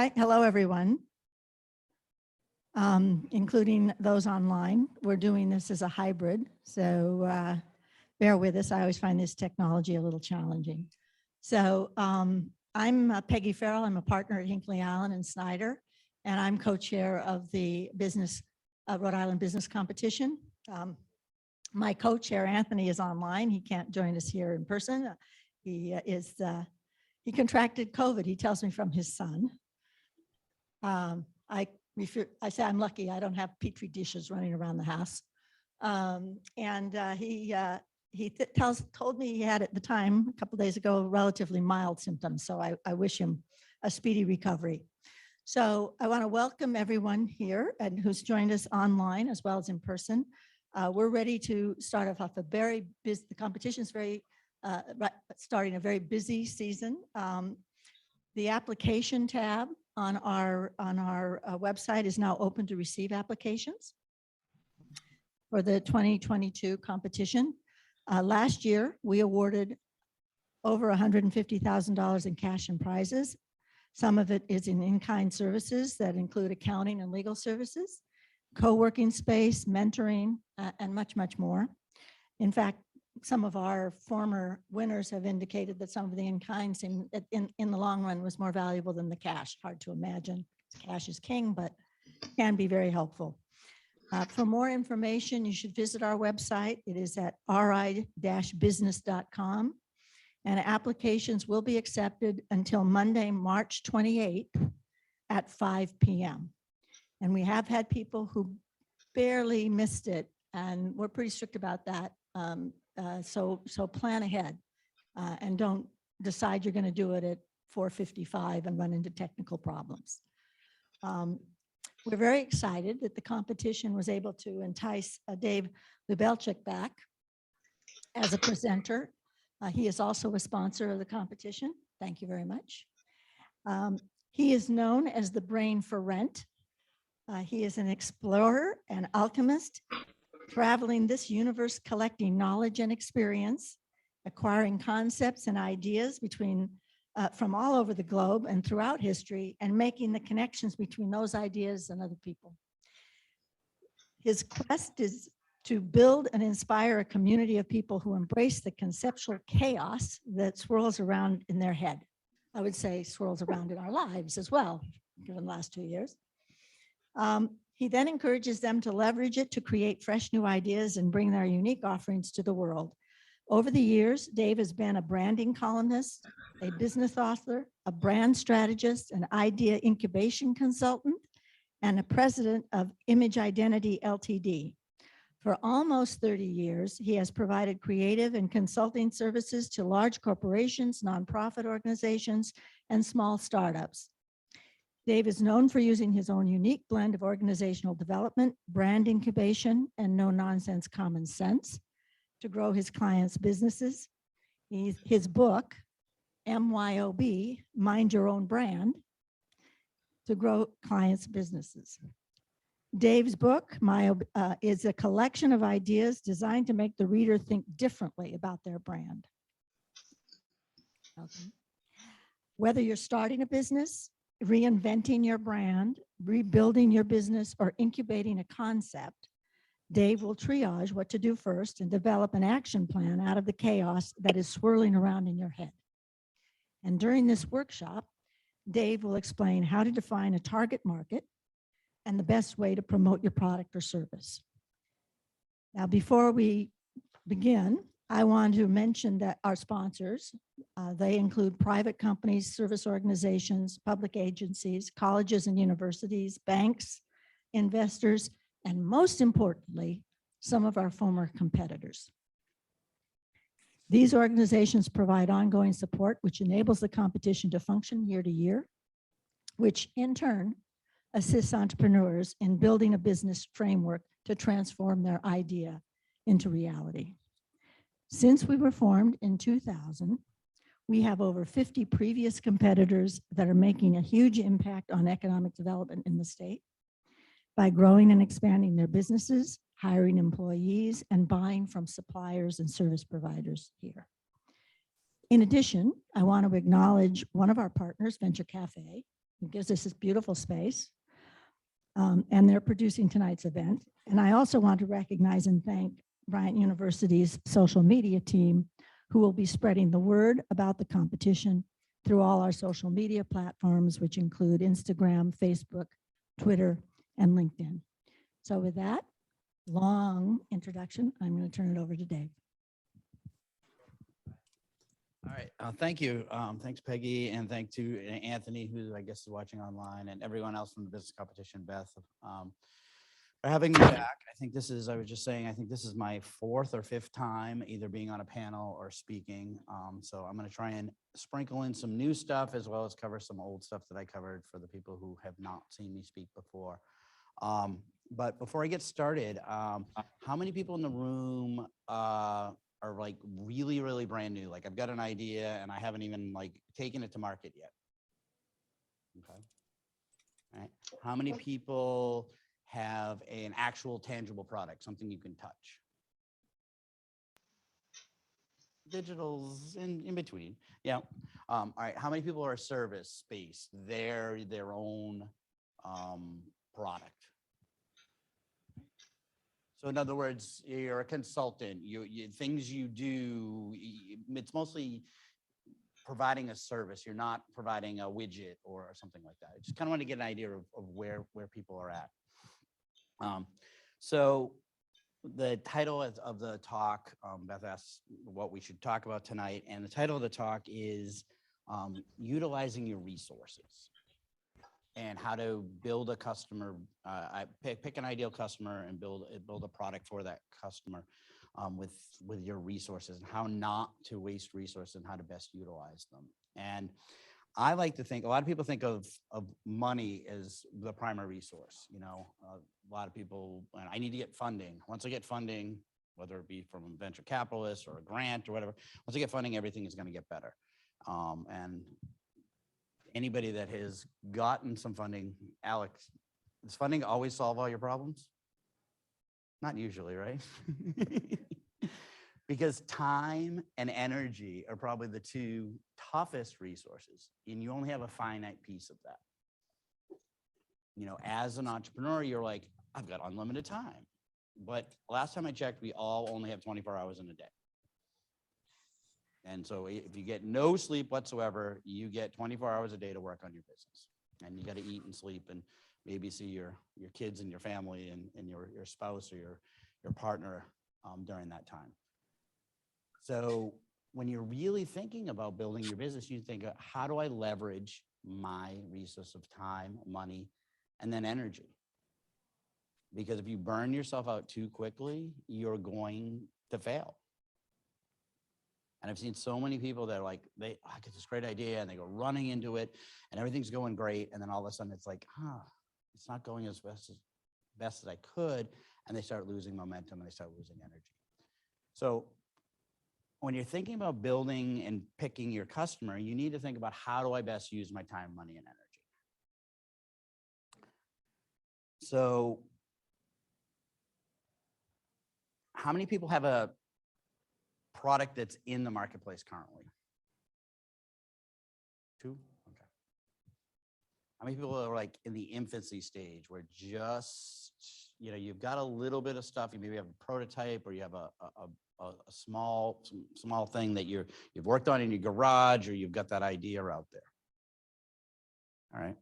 Hi, hello, everyone, including those online. We're doing this as a hybrid, so bear with us. I always find this technology a little challenging. So I'm Peggy Farrell. I'm a partner at Hinckley Allen and Snyder, and I'm co-chair of the Rhode Island Business Competition. My co-chair, Anthony, is online. He can't join us here in person. He contracted COVID, he tells me, from his son. I say I'm lucky I don't have Petri dishes running around the house. He told me he had at the time, a couple of days ago, relatively mild symptoms. So I wish him a speedy recovery. So I want to welcome everyone here and who's joined us online as well as in person. We're ready to start off a very busy, the competition's starting a very busy season. The application tab on our website is now open to receive applications for the 2022 competition. Last year, we awarded over $150,000 in cash and prizes. Some of it is in-kind services that include accounting and legal services, co-working space, mentoring, and much, much more. In fact, some of our former winners have indicated that some of the in-kind in the long run was more valuable than the cash. Hard to imagine. Cash is king, but can be very helpful. For more information, you should visit our website. It is at ri-business.com, and applications will be accepted until Monday, March 28th at 5 p.m. And we have had people who barely missed it, and we're pretty strict about that. So plan ahead and don't decide you're going to do it at 4:55 and run into technical problems. We're very excited that the competition was able to entice Dave Lubelczyk back as a presenter. He is also a sponsor of the competition. Thank you very much. He is known as the brain for rent. He is an explorer and alchemist, traveling this universe, collecting knowledge and experience, acquiring concepts and ideas from all over the globe and throughout history, and making the connections between those ideas and other people. His quest is to build and inspire a community of people who embrace the conceptual chaos that swirls around in their head. I would say swirls around in our lives as well, given the last 2 years. He then encourages them to leverage it to create fresh new ideas and bring their unique offerings to the world. Over the years, Dave has been a branding columnist, a business author, a brand strategist, an idea incubation consultant, and a president of IMAGEidentity Ltd. For almost 30 years, he has provided creative and consulting services to large corporations, nonprofit organizations, and small startups. Dave is known for using his own unique blend of organizational development, brand incubation, and no-nonsense common sense to grow his clients' businesses. His book, MYOB, Mind Your Own Brand, to grow clients' businesses. Dave's book, is a collection of ideas designed to make the reader think differently about their brand. Okay. Whether you're starting a business, reinventing your brand, rebuilding your business, or incubating a concept, Dave will triage what to do first and develop an action plan out of the chaos that is swirling around in your head. And during this workshop, Dave will explain how to define a target market and the best way to promote your product or service. Now, before we begin, I want to mention that our sponsors, they include private companies, service organizations, public agencies, colleges and universities, banks, investors, and most importantly, some of our former competitors. These organizations provide ongoing support, which enables the competition to function year to year, which in turn assists entrepreneurs in building a business framework to transform their idea into reality. Since we were formed in 2000, we have over 50 previous competitors that are making a huge impact on economic development in the state by growing and expanding their businesses, hiring employees, and buying from suppliers and service providers here. In addition, I want to acknowledge one of our partners, Venture Cafe, who gives us this beautiful space. And they're producing tonight's event. And I also want to recognize and thank Bryant University's social media team, who will be spreading the word about the competition through all our social media platforms, which include Instagram, Facebook, Twitter, and LinkedIn. So with that long introduction, I'm going to turn it over to Dave. All right, thank you. Thanks, Peggy, and thank to Anthony, who I guess is watching online, and everyone else from the business competition, Beth, for having me back. I think this is, I was just saying, I think this is my 4th or 5th time either being on a panel or speaking. So I'm going to try and sprinkle in some new stuff as well as cover some old stuff that I covered for the people who have not seen me speak before. But before I get started, how many people in the room are like really, really brand new? Like I've got an idea and I haven't even like taken it to market yet. Okay. All right. How many people have an actual tangible product, something you can touch? Digital's in between. Yeah. All right. How many people are service-based? They're their own product. So in other words, you're a consultant, things you do, it's mostly providing a service. You're not providing a widget or something like that. I just kind of want to get an idea of where people are at. So the title of the talk, Beth asked what we should talk about tonight. And the title of the talk is utilizing your resources. And how to build a customer, pick an ideal customer and build a product for that customer with your resources, and how not to waste resources and how to best utilize them. And I like to think, a lot of people think of money as the primary resource. You know, a lot of people, and I need to get funding. Once I get funding, whether it be from a venture capitalist or a grant or whatever, once I get funding, everything is going to get better. And anybody that has gotten some funding, Alex, does funding always solve all your problems? Not usually, right? Because time and energy are probably the 2 toughest resources, and you only have a finite piece of that. You know, as an entrepreneur, you're like, I've got unlimited time. But last time I checked, we all only have 24 hours in a day. And so if you get no sleep whatsoever, you get 24 hours a day to work on your business. And you got to eat and sleep and maybe see your kids and your family and your spouse or your partner during that time. So when you're really thinking about building your business, you think, how do I leverage my resource of time, money, and then energy? Because if you burn yourself out too quickly, you're going to fail. And I've seen so many people that are like, I get this great idea and they go running into it and everything's going great. And then all of a sudden it's like, it's not going as best as I could. And they start losing momentum and they start losing energy. So when you're thinking about building and picking your customer, you need to think about, how do I best use my time, money, and energy? So how many people have a product that's in the marketplace currently? 2? Okay. How many people are like in the infancy stage where just, you know, you've got a little bit of stuff, you maybe have a prototype or you have a small thing that you've worked on in your garage, or you've got that idea out there? All right.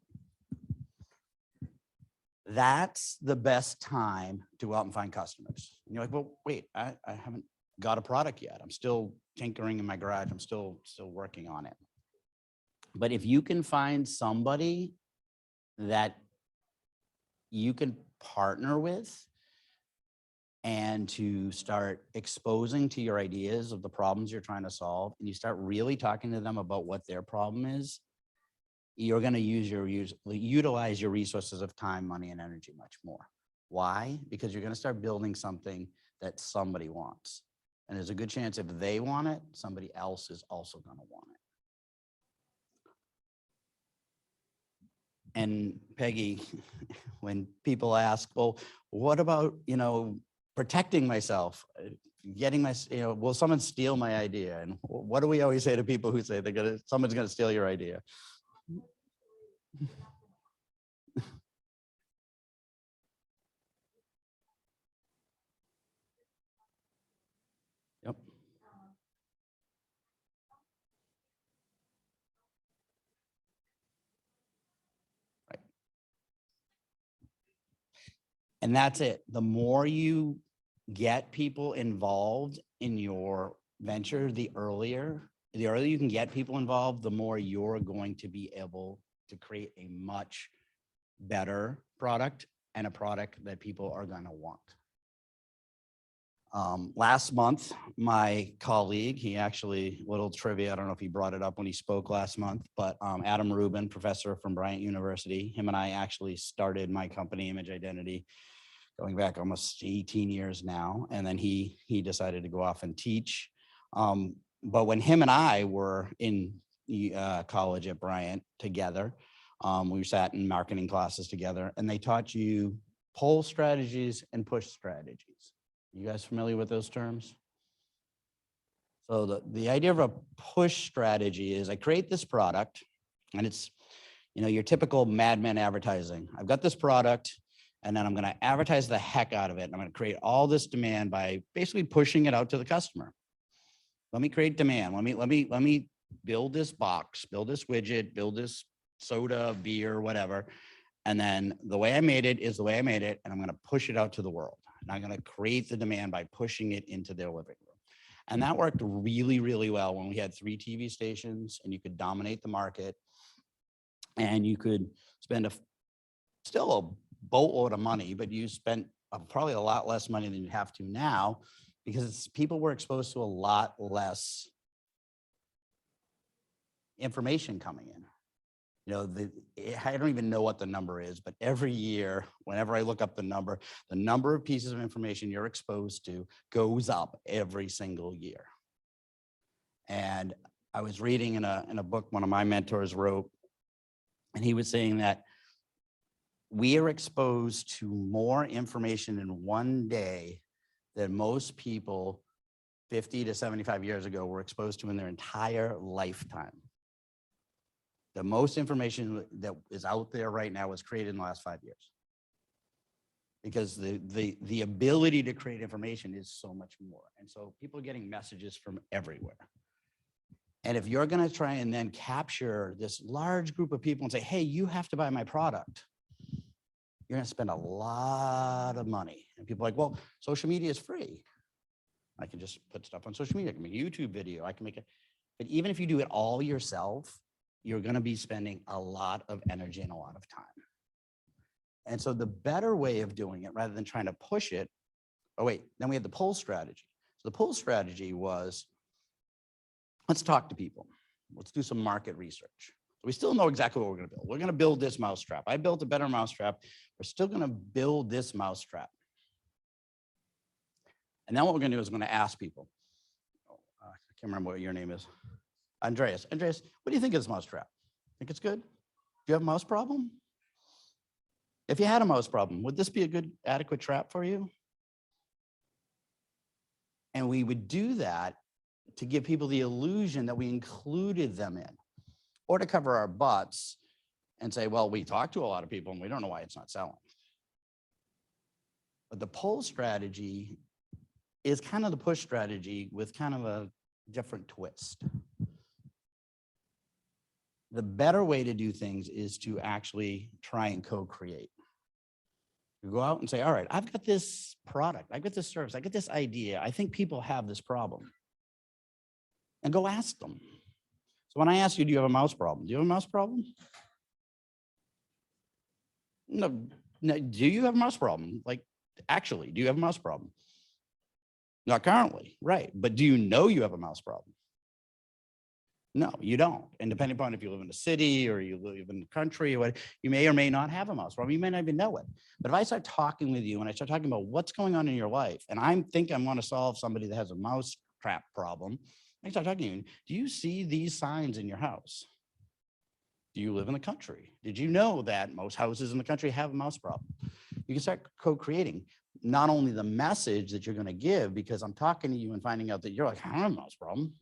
That's the best time to go out and find customers. And you're like, well, wait, I haven't got a product yet. I'm still tinkering in my garage. I'm still working on it. But if you can find somebody that you can partner with and to start exposing to your ideas of the problems you're trying to solve, and you start really talking to them about what their problem is, you're going to utilize your resources of time, money, and energy much more. Why? Because you're going to start building something that somebody wants. And there's a good chance if they want it, somebody else is also going to want it. And Peggy, when people ask, well, what about, protecting myself, getting my, will someone steal my idea? And what do we always say to people who say someone's going to steal your idea? Yep. Right. And that's it. The more you get people involved in your venture, the earlier you can get people involved, the more you're going to be able to create a much better product and a product that people are going to want. Last month, my colleague, he actually, little trivia, I don't know if he brought it up when he spoke last month, but Adam Rubin, professor from Bryant University, him and I actually started my company, IMAGEidentity, going back almost 18 years now. And then he decided to go off and teach. But when him and I were in college at Bryant together, we sat in marketing classes together, and they taught you pull strategies and push strategies. You guys familiar with those terms? So the idea of a push strategy is I create this product, and it's, you know, your typical madman advertising. I've got this product, and then I'm going to advertise the heck out of it. And I'm going to create all this demand by basically pushing it out to the customer. Let me create demand. Let me build this box, build this widget, build this soda, beer, whatever. And then the way I made it is the way I made it, and I'm going to push it out to the world. And I'm going to create the demand by pushing it into their living room. And that worked really, really well when we had 3 TV stations, and you could dominate the market, and you could spend still a boatload of money, but you spent probably a lot less money than you have to now, because people were exposed to a lot less information coming in. You know, I don't even know what the number is, but every year, whenever I look up the number of pieces of information you're exposed to goes up every single year. And I was reading in a book one of my mentors wrote, and he was saying that we are exposed to more information in one day than most people 50 to 75 years ago were exposed to in their entire lifetime. The most information that is out there right now was created in the last 5 years, because the ability to create information is so much more. And so people are getting messages from everywhere. And if you're going to try and then capture this large group of people and say, hey, you have to buy my product, you're going to spend a lot of money. And people are like, well, social media is free. I can just put stuff on social media. I can make a YouTube video. I can make it. But even if you do it all yourself, you're going to be spending a lot of energy and a lot of time. And so the better way of doing it, rather than trying to push it, then we had the pull strategy. So the pull strategy was, let's talk to people. Let's do some market research. We still know exactly what we're going to build. We're going to build this mousetrap. I built a better mousetrap. We're still going to build this mousetrap. And then what we're going to do is we're going to ask people. I can't remember what your name is. Andreas, what do you think of this mousetrap? Think it's good? Do you have a mouse problem? If you had a mouse problem, would this be a good, adequate trap for you? And we would do that to give people the illusion that we included them in, or to cover our butts and say, well, we talked to a lot of people and we don't know why it's not selling. But the pull strategy is kind of the push strategy with kind of a different twist. The better way to do things is to actually try and co-create. You go out and say, all right, I've got this product, I've got this service, I got this idea. I think people have this problem. And go ask them. So when I ask you, do you have a mouse problem? Do you have a mouse problem? No, do you have a mouse problem? Like, actually, do you have a mouse problem? Not currently, right. But do you know you have a mouse problem? No, you don't. And depending upon if you live in a city or you live in the country, or what, you may or may not have a mouse problem. You may not even know it. But if I start talking with you and I start talking about what's going on in your life, and I think I want to solve somebody that has a mouse trap problem, I start talking to you. Do you see these signs in your house? Do you live in the country? Did you know that most houses in the country have a mouse problem? You can start co-creating not only the message that you're going to give, because I'm talking to you and finding out that you're like, I don't have a mouse problem.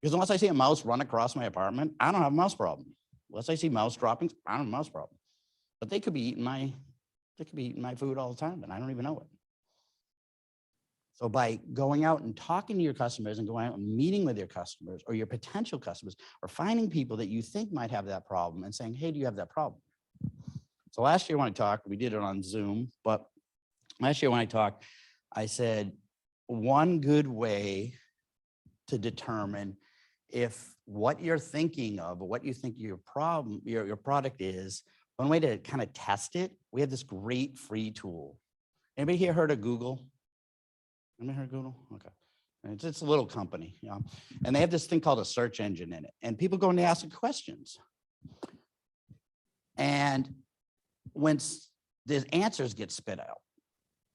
Because unless I see a mouse run across my apartment, I don't have a mouse problem. Unless I see mouse droppings, I don't have a mouse problem. But they could be eating my food all the time and I don't even know it. So by going out and talking to your customers and going out and meeting with your customers or your potential customers or finding people that you think might have that problem and saying, hey, do you have that problem? So last year when I talked, we did it on Zoom, but last year when I talked, I said, one good way to determine if what you're thinking of or what you think your problem, your product is, one way to kind of test it, we have this great free tool. Anybody here heard of Google? Anybody heard of Google? Okay. It's a little company, you know, and they have this thing called a search engine in it, and people go and they ask it questions. And when the answers get spit out,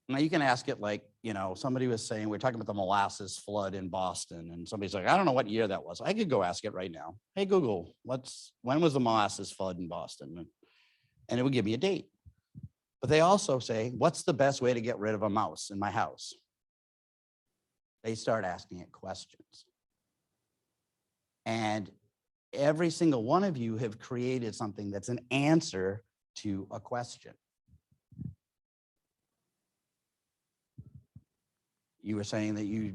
now you can ask it like, you know, somebody was saying, we're talking about the molasses flood in Boston, and somebody's like, I don't know what year that was. I could go ask it right now. Hey, Google, when was the molasses flood in Boston? And it would give me a date. But they also say, what's the best way to get rid of a mouse in my house? They start asking it questions. And every single one of you have created something that's an answer to a question. You were saying that you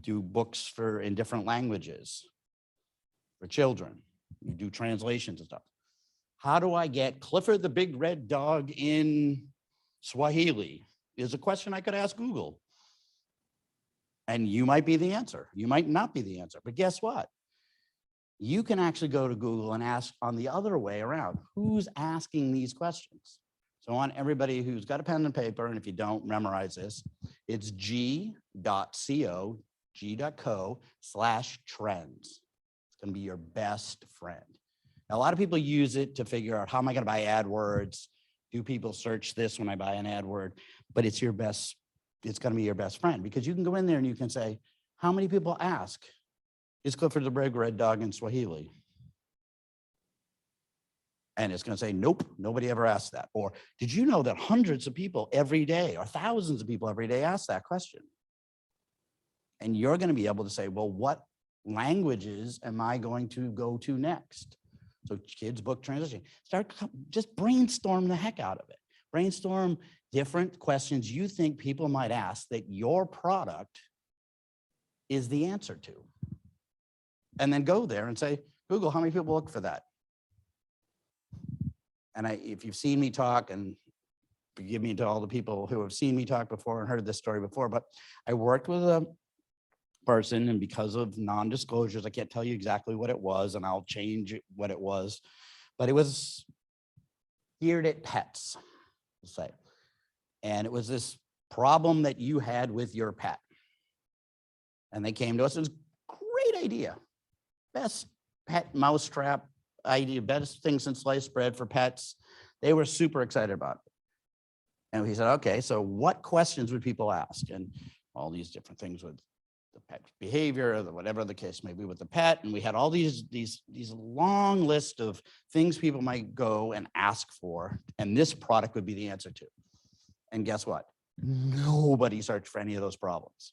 do books in different languages for children. You do translations and stuff. How do I get Clifford the Big Red Dog in Swahili? Is a question I could ask Google. And you might be the answer. You might not be the answer. But guess what? You can actually go to Google and ask on the other way around, who's asking these questions? So I want everybody who's got a pen and paper, and if you don't memorize this, it's 𝐿.co/trends. It's going to be your best friend. Now, a lot of people use it to figure out how am I going to buy AdWords? Do people search this when I buy an AdWord? But it's your best, it's going to be your best friend because you can go in there and you can say, how many people ask, is Clifford the Big Red Dog in Swahili? And it's going to say, nope, nobody ever asked that. Or did you know that hundreds of people every day or thousands of people every day ask that question? And you're going to be able to say, well, what languages am I going to go to next? So kids book translation, just brainstorm the heck out of it. Brainstorm different questions you think people might ask that your product is the answer to. And then go there and say, Google, how many people look for that? And if you've seen me talk, and forgive me to all the people who have seen me talk before and heard this story before, but I worked with a person, and because of non-disclosures, I can't tell you exactly what it was, and I'll change what it was, but it was geared at pets, let's say. And it was this problem that you had with your pet. And they came to us, it was a great idea. Best pet mousetrap idea, best thing since sliced bread for pets. They were super excited about it. And he said, okay, so what questions would people ask? And all these different things with the pet behavior, or whatever the case may be with the pet. And we had all these long list of things people might go and ask for, and this product would be the answer to. And guess what? Nobody searched for any of those problems.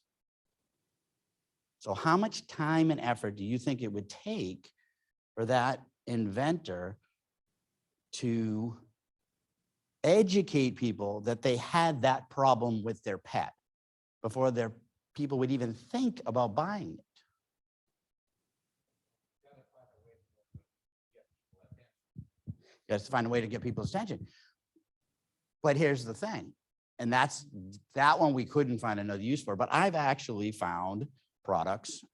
So how much time and effort do you think it would take for that inventor to educate people that they had that problem with their pet before their people would even think about buying it? You have to find a way to get people's attention. But here's the thing, and that one we couldn't find another use for, but I've actually found products,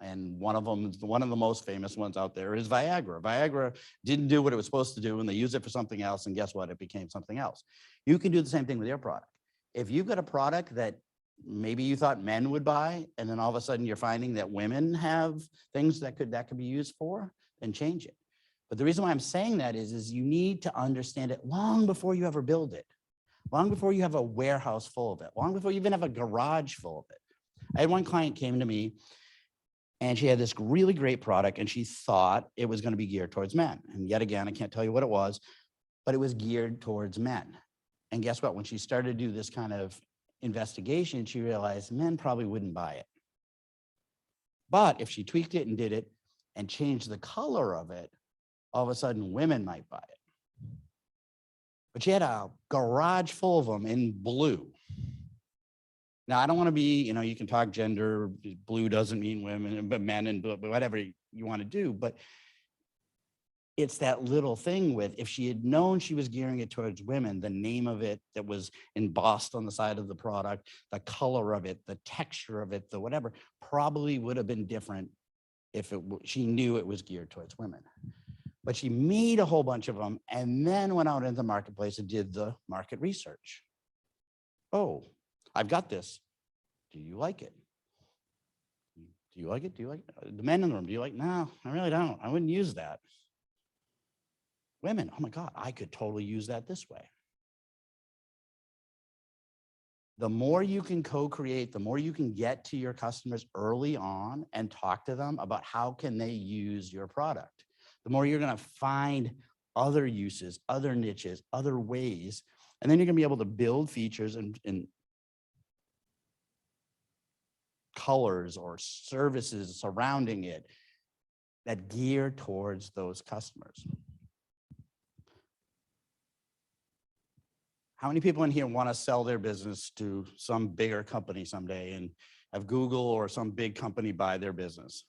and one of the most famous ones out there is Viagra. Viagra didn't do what it was supposed to do, and they used it for something else, and guess what? It became something else. You can do the same thing with your product. If you've got a product that maybe you thought men would buy, and then all of a sudden you're finding that women have things that could be used for, then change it. But the reason why I'm saying that is you need to understand it long before you ever build it, long before you have a warehouse full of it, long before you even have a garage full of it. I had one client came to me and she had this really great product and she thought it was going to be geared towards men. And yet again, I can't tell you what it was, but it was geared towards men. And guess what? When she started to do this kind of investigation, she realized men probably wouldn't buy it. But if she tweaked it and did it and changed the color of it, all of a sudden women might buy it. But she had a garage full of them in blue. Now, I don't want to be, you can talk gender, blue doesn't mean women, but men and blue, but whatever you want to do. But it's that little thing with, if she had known she was gearing it towards women, the name of it that was embossed on the side of the product, the color of it, the texture of it, the whatever, probably would have been different if she knew it was geared towards women. But she made a whole bunch of them and then went out into the marketplace and did the market research. Oh, I've got this. Do you like it? Do you like it? Do you like it? The men in the room, do you like? No, I really don't. I wouldn't use that. Women, oh my God, I could totally use that this way. The more you can co-create, the more you can get to your customers early on and talk to them about how can they use your product. The more you're going to find other uses, other niches, other ways, and then you're going to be able to build features and colors or services surrounding it that gear towards those customers. How many people in here want to sell their business to some bigger company someday and have Google or some big company buy their business?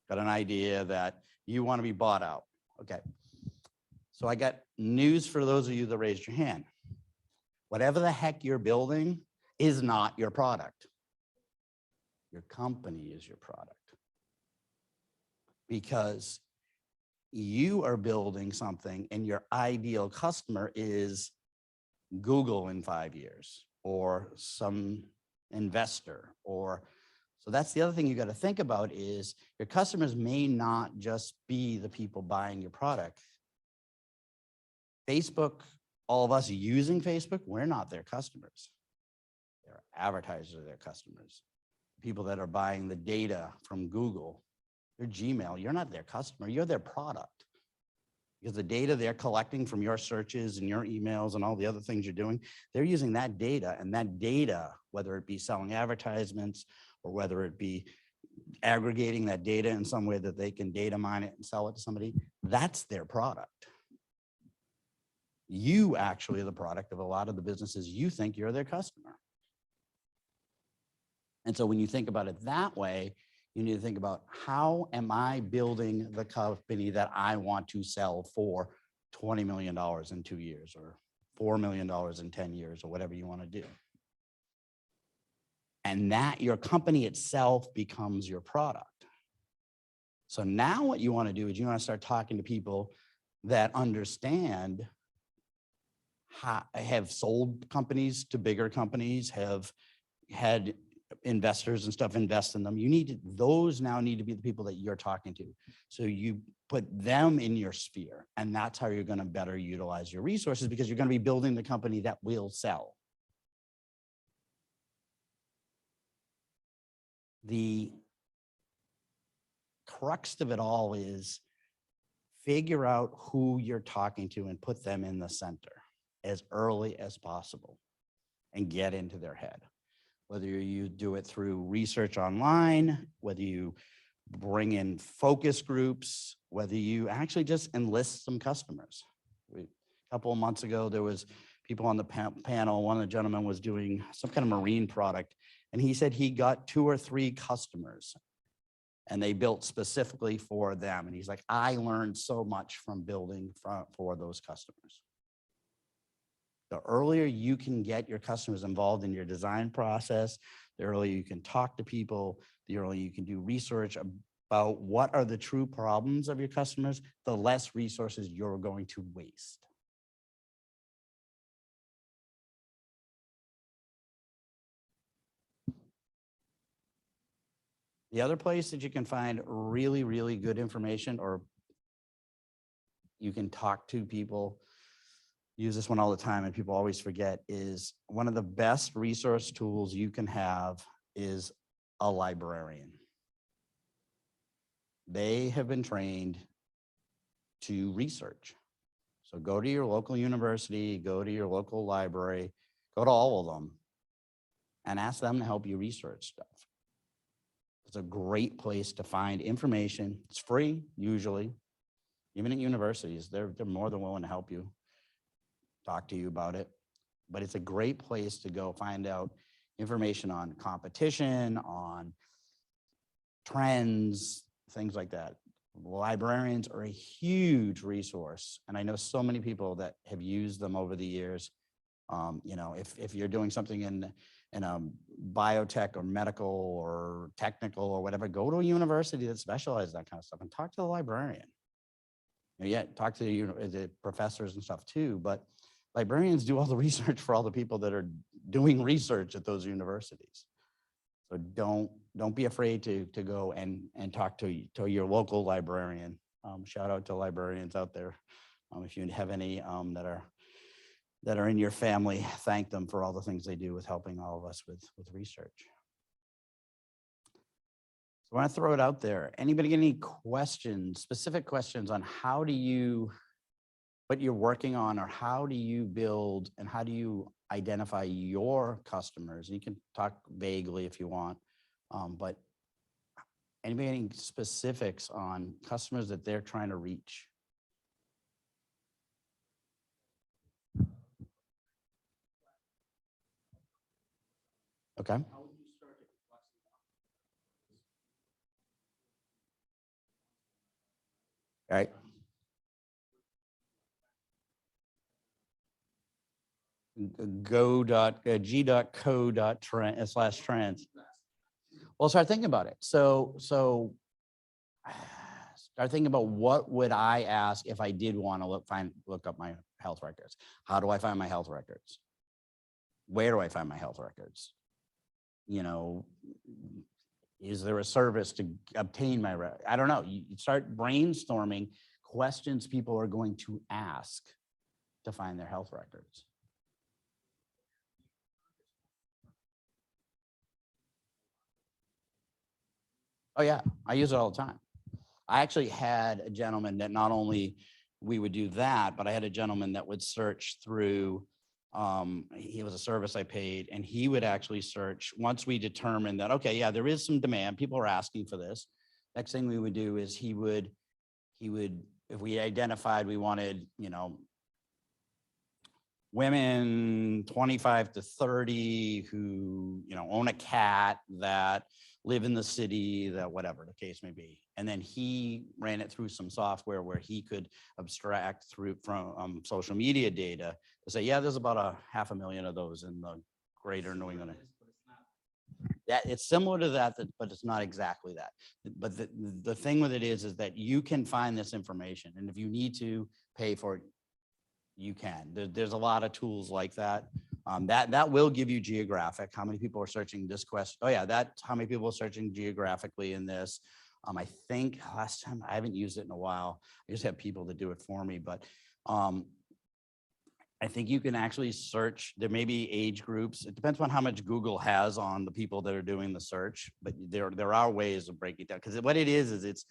Got an idea that you want to be bought out. Okay. So I got news for those of you that raised your hand. Whatever the heck you're building is not your product. Your company is your product. Because you are building something and your ideal customer is Google in 5 years or some investor so that's the other thing you got to think about is your customers may not just be the people buying your product. Facebook, all of us using Facebook, we're not their customers. Their advertisers are their customers. People that are buying the data from Google, your Gmail, you're not their customer, you're their product. Because the data they're collecting from your searches and your emails and all the other things you're doing, they're using that data, and that data, whether it be selling advertisements or whether it be aggregating that data in some way that they can data mine it and sell it to somebody, that's their product. You actually are the product of a lot of the businesses you think you're their customer. And so when you think about it that way, you need to think about how am I building the company that I want to sell for $20 million in 2 years or $4 million in 10 years or whatever you want to do. And that your company itself becomes your product. So now what you want to do is you want to start talking to people that understand have sold companies to bigger companies, have had investors and stuff invest in them. Those now need to be the people that you're talking to. So you put them in your sphere, and that's how you're going to better utilize your resources, because you're going to be building the company that will sell. The crux of it all is figure out who you're talking to and put them in the center as early as possible and get into their head. Whether you do it through research online, whether you bring in focus groups, whether you actually just enlist some customers. A couple of months ago, there was people on the panel. One of the gentlemen was doing some kind of marine product, and he said he got 2 or 3 customers and they built specifically for them. And he's like, I learned so much from building for those customers. The earlier you can get your customers involved in your design process, the earlier you can talk to people, the earlier you can do research about what are the true problems of your customers, the less resources you're going to waste. The other place that you can find really, really good information, or you can talk to people, use this one all the time and people always forget, is one of the best resource tools you can have is a librarian. They have been trained to research. So go to your local university, go to your local library, go to all of them and ask them to help you research stuff. It's a great place to find information. It's free, usually. Even at universities, they're more than willing to help you, talk to you about it. But it's a great place to go find out information on competition, on trends, things like that. Librarians are a huge resource. And I know so many people that have used them over the years. You know, if you're doing something in biotech or medical or technical or whatever, go to a university that specializes in that kind of stuff and talk to the librarian. You know, yeah, talk to the professors and stuff too, but librarians do all the research for all the people that are doing research at those universities. So don't be afraid to go and talk to your local librarian. Shout out to librarians out there. If you have any that are in your family, thank them for all the things they do with helping all of us with research. So I want to throw it out there. Anybody get any questions, specific questions on how do you, what you're working on, or how do you build and how do you identify your customers? You can talk vaguely if you want, but anybody any specifics on customers that they're trying to reach? Okay. All right. 𝐋𝐄𝐑𝐍.trends. Well, start thinking about it. So start thinking about what would I ask if I did want to look up my health records. How do I find my health records? Where do I find my health records? You know, is there a service to obtain my, I don't know. You start brainstorming questions people are going to ask to find their health records. Oh yeah, I use it all the time. I actually had a gentleman that not only we would do that, but I had a gentleman that would search through, he was a service I paid, and he would actually search once we determined that, okay, yeah, there is some demand, people are asking for this. Next thing we would do is he would, if we identified we wanted, you know, women 25 to 30 who, you know, own a cat, that live in the city, that whatever the case may be. And then he ran it through some software where he could abstract through from social media data to say, yeah, there's about 500,000 of those in the greater New England. Yeah, it's similar to that, but it's not exactly that. But the thing with it is that you can find this information, and if you need to pay for it, you can. There's a lot of tools like that. That will give you geographic, how many people are searching this question. Oh yeah, that's how many people are searching geographically in this. I think last time, I haven't used it in a while. I just have people that do it for me, but I think you can actually search. There may be age groups. It depends on how much Google has on the people that are doing the search, but there are ways of breaking it down. Because what it is it's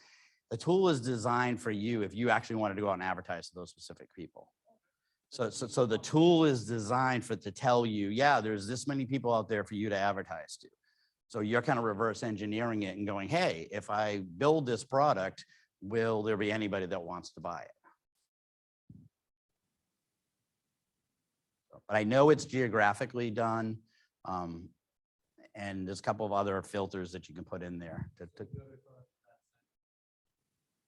the tool is designed for you if you actually want to go out and advertise to those specific people. So the tool is designed to tell you, yeah, there's this many people out there for you to advertise to. So you're kind of reverse engineering it and going, hey, if I build this product, will there be anybody that wants to buy it? But I know it's geographically done. And there's a couple of other filters that you can put in there.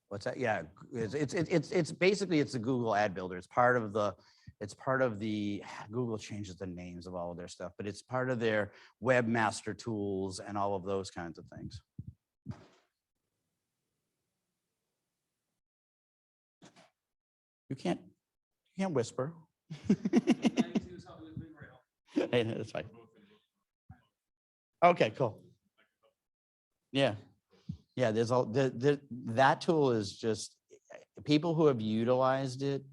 What's that? Yeah, it's basically, it's the Google ad builder. It's part of the Google changes the names of all of their stuff, but it's part of their webmaster tools and all of those kinds of things. You can't whisper. Hey, that's fine. Okay, cool. Yeah. Yeah, there's all that tool is just, people who have utilized it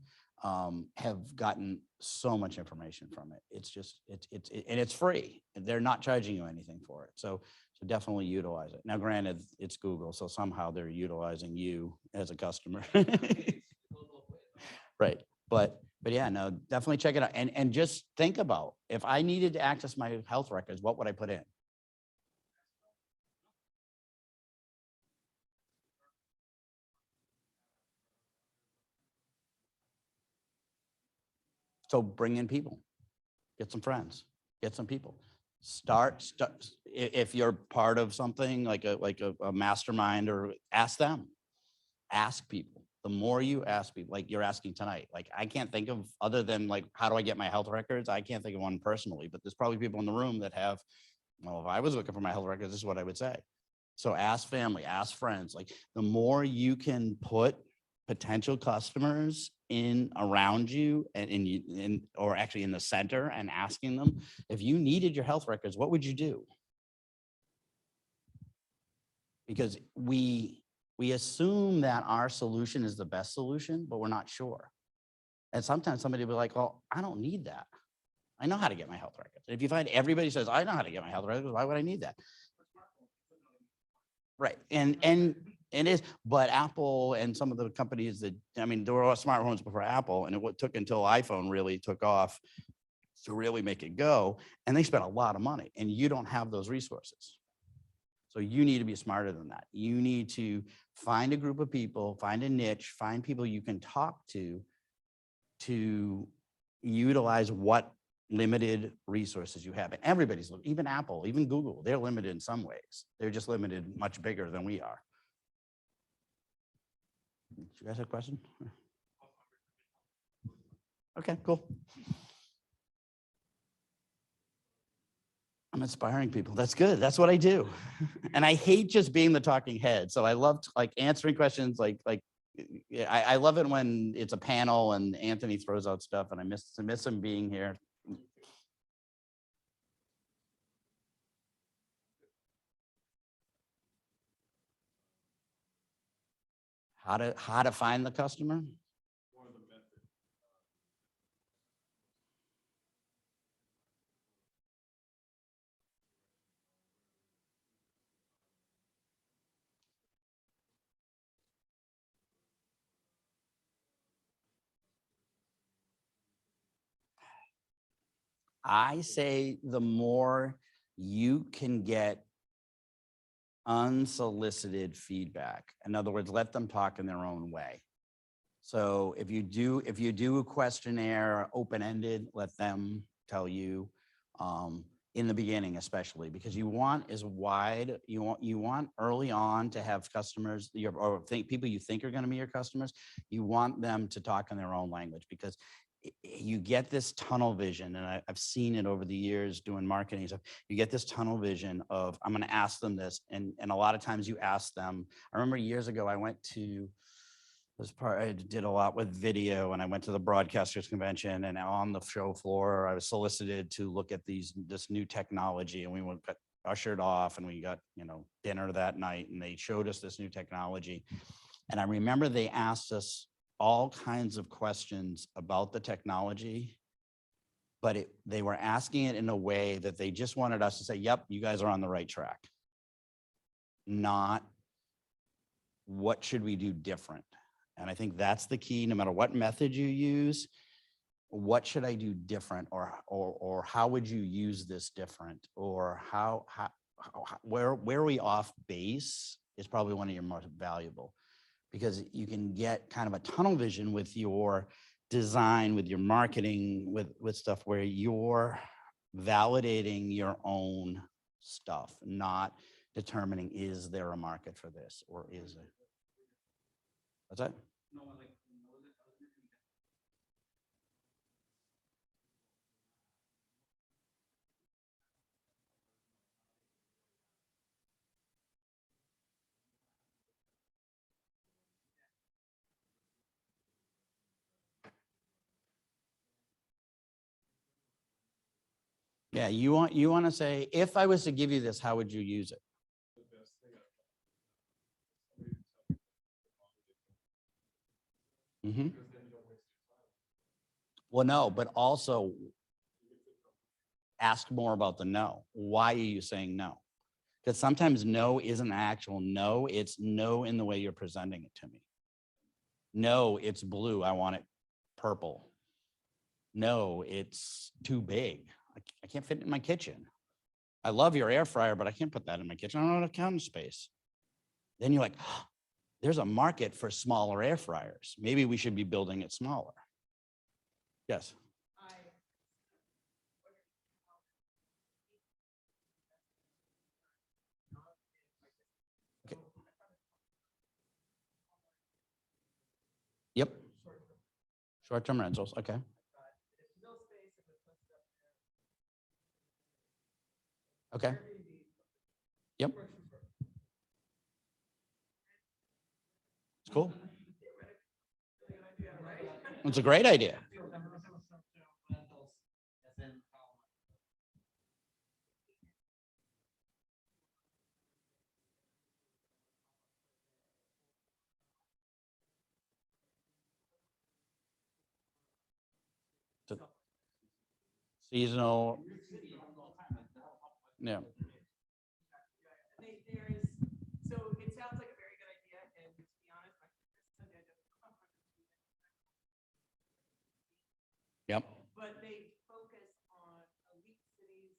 have gotten so much information from it. It's just, and it's free. They're not charging you anything for it. So definitely utilize it. Now, granted, it's Google, so somehow they're utilizing you as a customer. Right. But yeah, no, definitely check it out. And just think about, if I needed to access my health records, what would I put in? So bring in people, get some friends, get some people. If you're part of something like a mastermind, or ask them, ask people. The more you ask people, like you're asking tonight, like I can't think of, other than like, how do I get my health records? I can't think of one personally, but there's probably people in the room that have, well, if I was looking for my health records, this is what I would say. So ask family, ask friends. Like the more you can put potential customers in around you or actually in the center, and asking them, if you needed your health records, what would you do? Because we assume that our solution is the best solution, but we're not sure. And sometimes somebody will be like, well, I don't need that. I know how to get my health records. If you find everybody says, I know how to get my health records, why would I need that? Right. And it is, but Apple and some of the companies that, I mean, there were all smartphones before Apple, and it took until iPhone really took off to really make it go. And they spent a lot of money, and you don't have those resources. So you need to be smarter than that. You need to find a group of people, find a niche, find people you can talk to utilize what limited resources you have. And everybody's, even Apple, even Google, they're limited in some ways. They're just limited much bigger than we are. Do you guys have a question? Okay, cool. I'm inspiring people. That's good. That's what I do. And I hate just being the talking head. So I love like answering questions. I love it when it's a panel and Anthony throws out stuff, and I miss him being here. How to find the customer? I say the more you can get unsolicited feedback. In other words, let them talk in their own way. So if you do a questionnaire open-ended, let them tell you in the beginning, especially, because you want as wide, you want early on to have customers people you think are going to be your customers. You want them to talk in their own language, because you get this tunnel vision, and I've seen it over the years doing marketing stuff. You get this tunnel vision of, I'm going to ask them this, and a lot of times you ask them. I remember years ago I went to I did a lot with video, and I went to the broadcasters convention, and on the show floor I was solicited to look at this new technology, and we got ushered off, and we got dinner that night, and they showed us this new technology. And I remember they asked us all kinds of questions about the technology, but they were asking it in a way that they just wanted us to say, yep, you guys are on the right track. Not what should we do different? And I think that's the key. No matter what method you use, what should I do different, or how would you use this different, or where are we off base is probably one of your most valuable, because you can get kind of a tunnel vision with your design, with your marketing, with stuff where you're validating your own stuff, not determining, is there a market for this, or is it? What's that? Yeah, you want to say, if I was to give you this, how would you use it? Mm-hmm. Well, no, but also ask more about the no. Why are you saying no? Because sometimes no isn't actual no, it's no in the way you're presenting it to me. No, it's blue, I want it purple. No, it's too big. I can't fit it in my kitchen. I love your air fryer, but I can't put that in my kitchen. I don't have counter space. Then you're like, oh, there's a market for smaller air fryers. Maybe we should be building it smaller. Yes. Short-term rentals, okay. Okay. Yep. It's cool. It's a great idea. Seasonal. Yeah. So it sounds like a very good idea, and to be honest, Yep. but they focus on elite cities.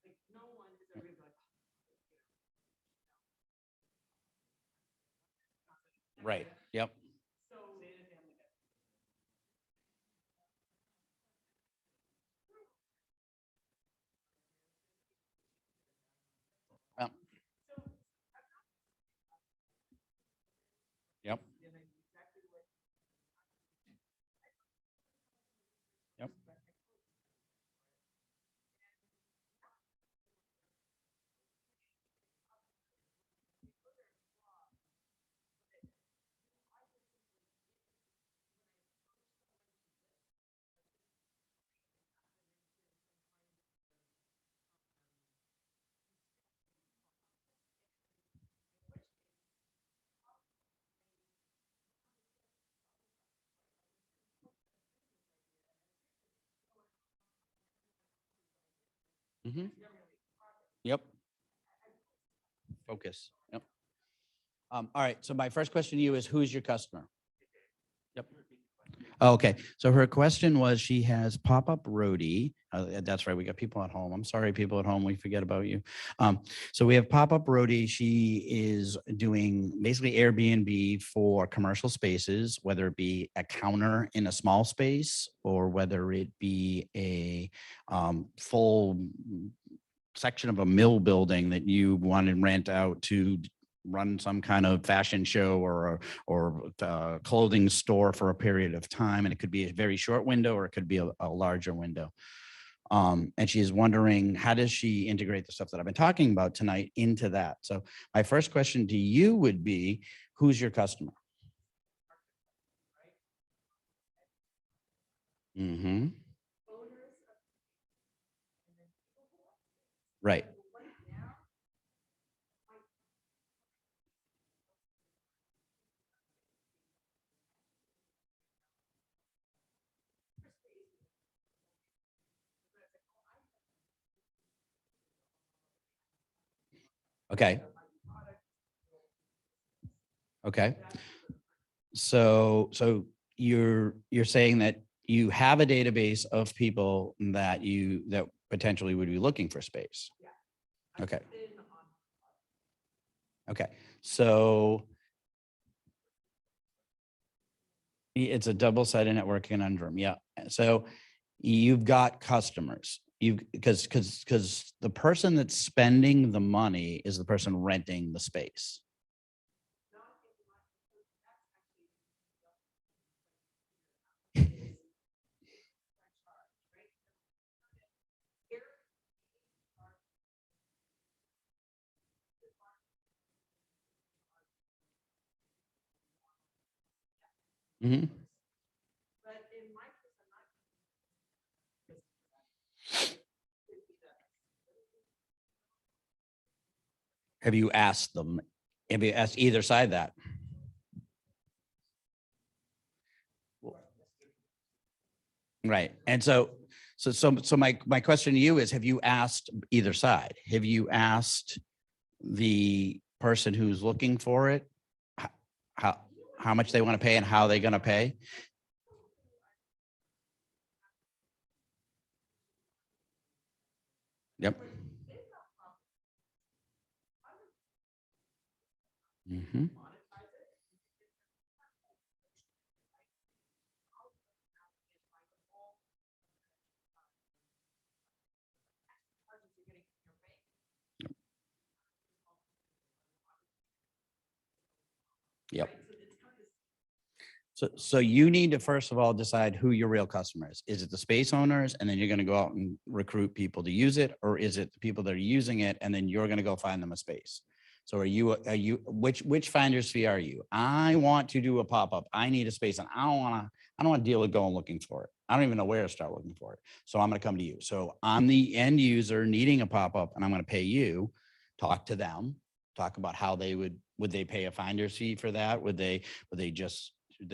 Like no one is ever gonna be like, Right. Yep. so Yep. Yep. Yep. Mm-hmm. Yep. Focus. Yep. All right. So my first question to you is, who's your customer? Yep. Oh, okay. So her question was, she has pop-up roadie. That's right. We got people at home. I'm sorry, people at home. We forget about you. So we have pop-up roadie. She is doing basically Airbnb for commercial spaces, whether it be a counter in a small space or whether it be a full section of a mill building that you want to rent out to run some kind of fashion show or clothing store for a period of time. And it could be a very short window or it could be a larger window. And she's wondering, how does she integrate the stuff that I've been talking about tonight into that? So my first question to you would be, who's your customer? Mm-hmm. Right. Okay. Okay. So you're saying that you have a database of people that potentially would be looking for space. Okay. Okay. So it's a double-sided network conundrum. Yeah. So you've got customers. Because the person that's spending the money is the person renting the space. Mm-hmm. Have you asked them? Have you asked either side that? Right. And so my question to you is, have you asked either side? Have you asked the person who's looking for it how much they want to pay and how they're going to pay? Yep. Mm-hmm. Yep. So you need to, first of all, decide who your real customer is. Is it the space owners? And then you're going to go out and recruit people to use it? Or is it the people that are using it? And then you're going to go find them a space. So which finder's fee are you? I want to do a pop-up. I need a space and I don't want to deal with going looking for it. I don't even know where to start looking for it. So I'm going to come to you. So I'm the end user needing a pop-up and I'm going to pay you. Talk to them, talk about how would they pay a finder's fee for that? Do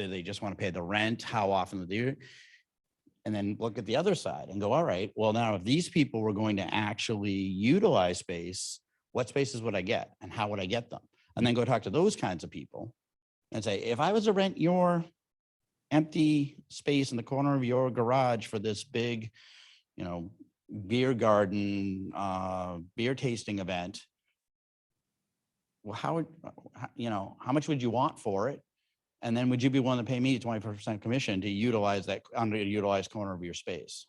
they just want to pay the rent? How often do they do it? And then look at the other side and go, all right, well, now if these people were going to actually utilize space, what spaces would I get and how would I get them? And then go talk to those kinds of people and say, if I was to rent your empty space in the corner of your garage for this big, beer garden, beer tasting event, well, how much would you want for it? And then would you be willing to pay me 25% commission to utilize that underutilized corner of your space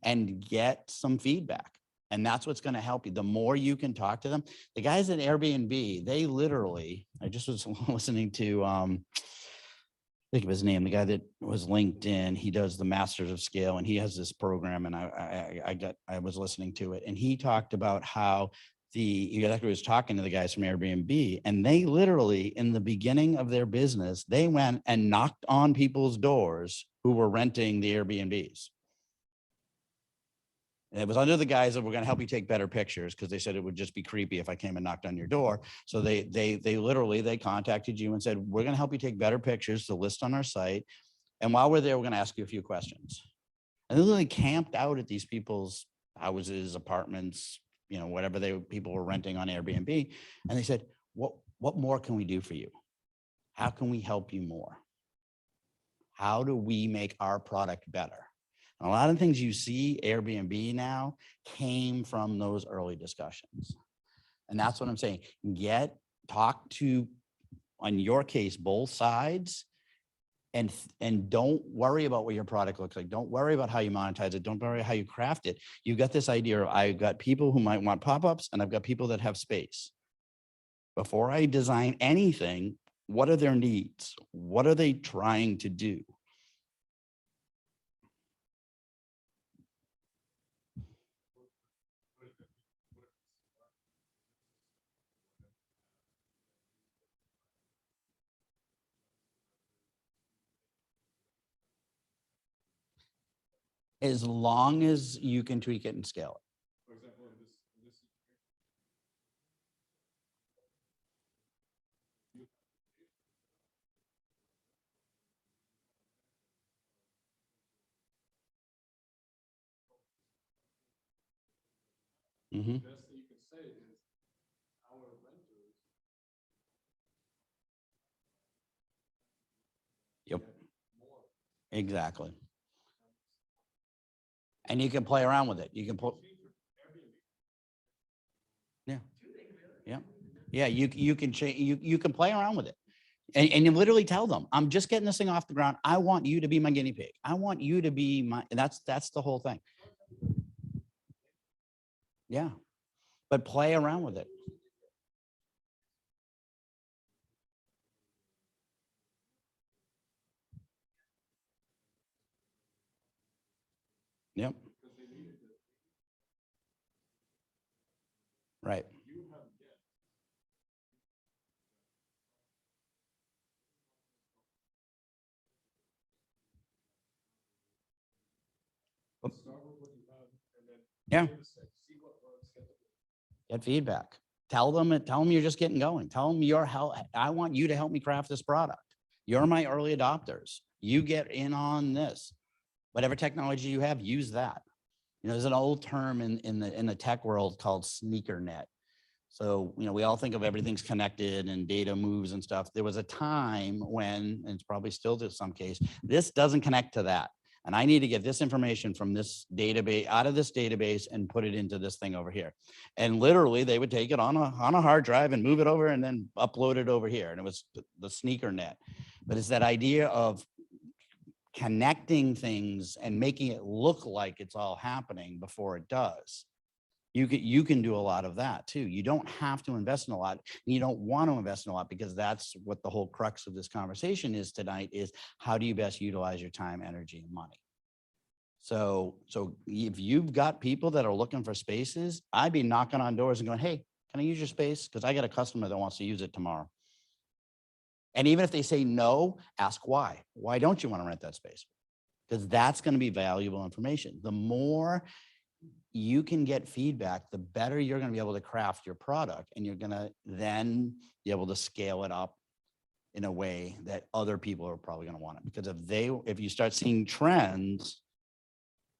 and get some feedback? And that's what's going to help you. The more you can talk to them, the guys at Airbnb, they literally, I just was listening to, think of his name, the guy that was LinkedIn, he does the Masters of Scale and he has this program and I was listening to it and he talked about how he was talking to the guys from Airbnb and they literally in the beginning of their business, they went and knocked on people's doors who were renting the Airbnbs. And it was under the guise of we're going to help you take better pictures because they said it would just be creepy if I came and knocked on your door. So they literally contacted you and said, we're going to help you take better pictures to list on our site. And while we're there, we're going to ask you a few questions. And they literally camped out at these people's houses, apartments, whatever people were renting on Airbnb. And they said, what more can we do for you? How can we help you more? How do we make our product better? And a lot of things you see Airbnb now came from those early discussions. And that's what I'm saying. Talk to, on your case, both sides and don't worry about what your product looks like. Don't worry about how you monetize it. Don't worry how you craft it. You've got this idea of I've got people who might want pop-ups and I've got people that have space. Before I design anything, what are their needs? What are they trying to do? As long as you can tweak it and scale it. For example, in this Mm-hmm. the best that you can say is our renters. Yep. More. Exactly. And you can play around with it. You can put. Yeah. Yeah. Yeah. You can change. You can play around with it. And you literally tell them, I'm just getting this thing off the ground. I want you to be my guinea pig. I want you to be my, and that's the whole thing. Yeah. But play around with it. Yep. Right. Yeah. Get feedback. Tell them you're just getting going. Tell them I want you to help me craft this product. You're my early adopters. You get in on this. Whatever technology you have, use that. There's an old term in the tech world called sneaker net. So, we all think of everything's connected and data moves and stuff. There was a time when, and it's probably still to some case, this doesn't connect to that. And I need to get this information from this database, out of this database and put it into this thing over here. And literally they would take it on a hard drive and move it over and then upload it over here. And it was the sneaker net. But it's that idea of connecting things and making it look like it's all happening before it does. You can do a lot of that too. You don't have to invest in a lot. And you don't want to invest in a lot, because that's what the whole crux of this conversation is tonight, is how do you best utilize your time, energy, and money? So if you've got people that are looking for spaces, I'd be knocking on doors and going, hey, can I use your space? Because I got a customer that wants to use it tomorrow. And even if they say no, ask why. Why don't you want to rent that space? Because that's going to be valuable information. The more you can get feedback, the better you're going to be able to craft your product, and you're going to then be able to scale it up in a way that other people are probably going to want it. Because if you start seeing trends,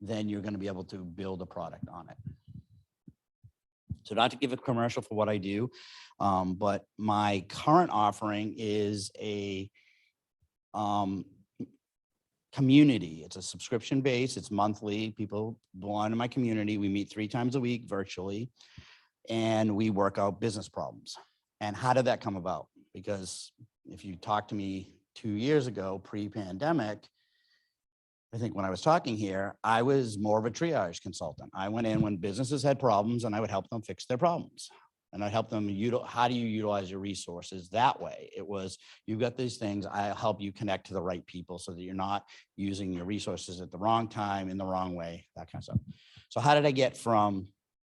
then you're going to be able to build a product on it. So not to give a commercial for what I do, but my current offering is a community. It's a subscription base. It's monthly. People belong to my community. We meet 3 times a week virtually, and we work out business problems. And how did that come about? Because if you talked to me 2 years ago, pre-pandemic, I think when I was talking here, I was more of a triage consultant. I went in when businesses had problems, and I would help them fix their problems. And I help them, how do you utilize your resources that way? It was, you've got these things, I'll help you connect to the right people so that you're not using your resources at the wrong time, in the wrong way, that kind of stuff. So how did I get from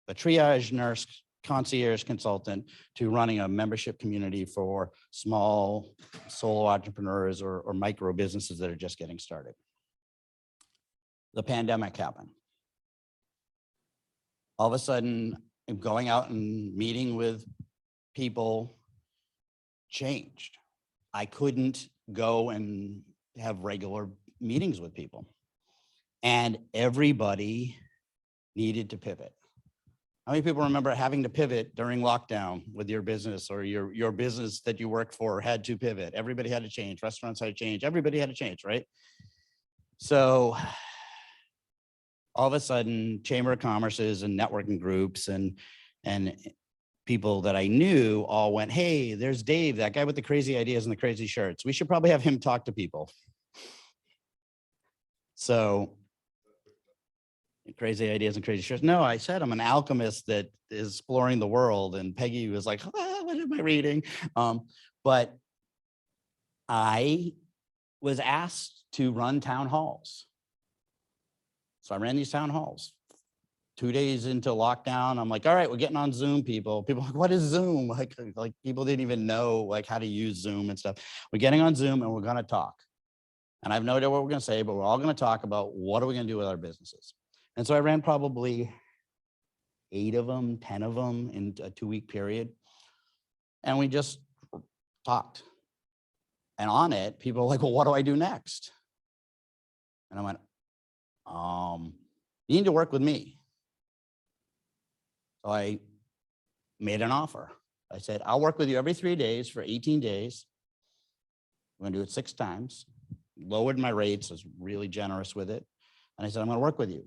a triage nurse, concierge consultant, to running a membership community for small solo entrepreneurs or micro businesses that are just getting started? The pandemic happened. All of a sudden, going out and meeting with people changed. I couldn't go and have regular meetings with people, and everybody needed to pivot. How many people remember having to pivot during lockdown with your business, or your business that you worked for had to pivot? Everybody had to change. Restaurants had to change. Everybody had to change, right? So all of a sudden, Chamber of Commerce's and networking groups and people that I knew all went, hey, there's Dave, that guy with the crazy ideas and the crazy shirts. We should probably have him talk to people. So crazy ideas and crazy shirts. No, I said I'm an alchemist that is exploring the world. And Peggy was like, what am I reading? But I was asked to run town halls. So I ran these town halls. 2 days into lockdown, I'm like, all right, we're getting on Zoom, people. People are like, what is Zoom? Like people didn't even know like how to use Zoom and stuff. We're getting on Zoom and we're going to talk. And I have no idea what we're going to say, but we're all going to talk about what are we going to do with our businesses. And so I ran probably 8 of them, 10 of them in a 2-week period. And we just talked. And on it, people are like, well, what do I do next? And I went, you need to work with me. So I made an offer. I said, I'll work with you every 3 days for 18 days. We're gonna do it 6 times. Lowered my rates, was really generous with it. And I said, I'm gonna work with you.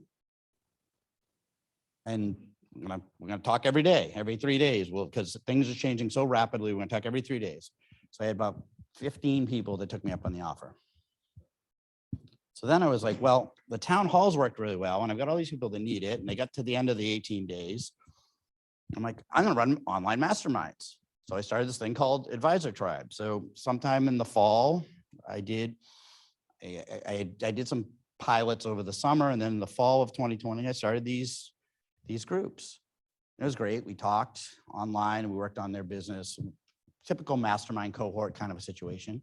And we're gonna talk every day, every 3 days. Well, because things are changing so rapidly, we're gonna talk every 3 days. So I had about 15 people that took me up on the offer. So then I was like, well, the town halls worked really well, and I've got all these people that need it, and they got to the end of the 18 days. I'm like, I'm gonna run online masterminds. So I started this thing called Advisor Tribe. So sometime in the fall, I did some pilots over the summer, and then in the fall of 2020, I started these groups. It was great. We talked online, and we worked on their business, typical mastermind cohort kind of a situation.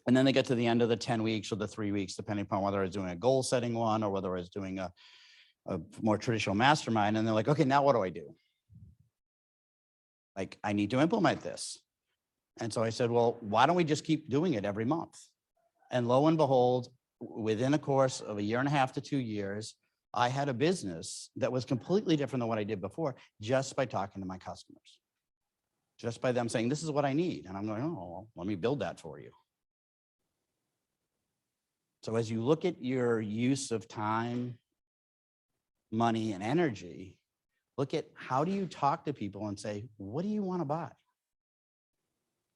And then they get to the end of the 10 weeks or the 3 weeks, depending upon whether I was doing a goal setting one or whether I was doing a more traditional mastermind. And they're like, okay, now what do I do? Like, I need to implement this. And so I said, well, why don't we just keep doing it every month? And lo and behold, within a course of 1.5 to 2 years, I had a business that was completely different than what I did before, just by talking to my customers, just by them saying, this is what I need. And I'm going, oh, well, let me build that for you. So as you look at your use of time, money, and energy, look at how do you talk to people and say, what do you want to buy?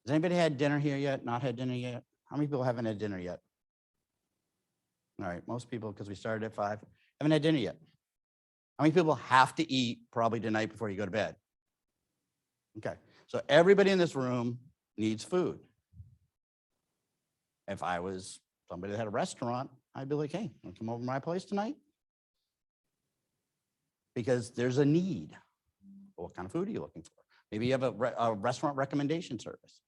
Has anybody had dinner here yet? Not had dinner yet? How many people haven't had dinner yet? All right, most people, because we started at 5, haven't had dinner yet. How many people have to eat probably tonight before you go to bed? Okay, so everybody in this room needs food. If I was somebody that had a restaurant, I'd be like, hey, wanna come over to my place tonight? Because there's a need. What kind of food are you looking for? Maybe you have a restaurant recommendation service.